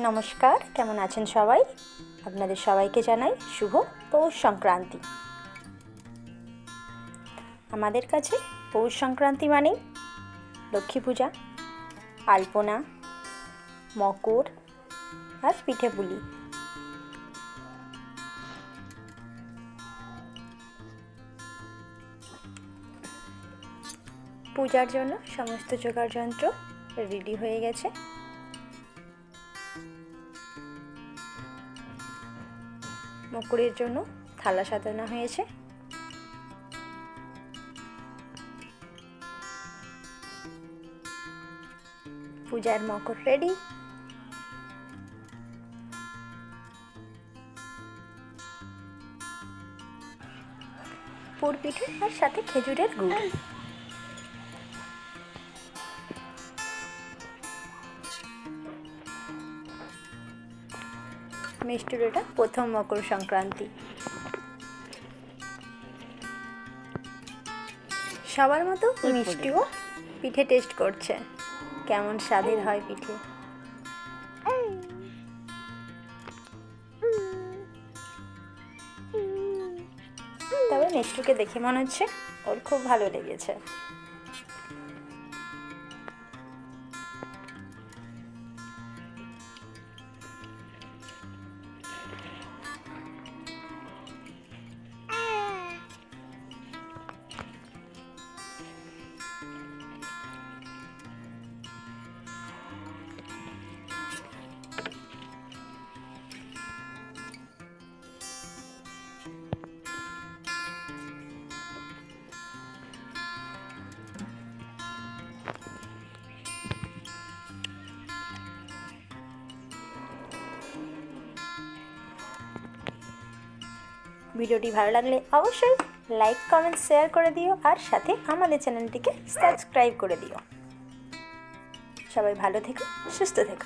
নমস্কার, কেমন আছেন সবাই? আপনাদের সবাইকে জানাই শুভ পৌষ সংক্রান্তি। আমাদের কাছে পৌষ সংক্রান্তি মানেই লক্ষ্মী পূজা, আলপনা, মকর আর পিঠে পুলি। পূজার জন্য সমস্ত জোগাড় যন্ত্র রেডি হয়ে গেছে। মকরের জন্য থালা সাজানো হয়েছে। পূজার মকর রেডি। পুর পিঠে আর সাথে খেজুরের গুড়। মিষ্টির এটা প্রথম মকর সংক্রান্তি। সবার মতো মিষ্টিও পিঠে টেস্ট করছে, কেমন স্বাদের হয় পিঠে। তবে মিষ্টুকে দেখে মনে হচ্ছে ওর খুব ভালো লেগেছে। ভিডিওটি ভালো লাগলে অবশ্যই লাইক, কমেন্ট, শেয়ার করে দিও আর সাথে আমাদের চ্যানেলটিকে সাবস্ক্রাইব করে দিও। সবাই ভালো থেকো, সুস্থ থেকো।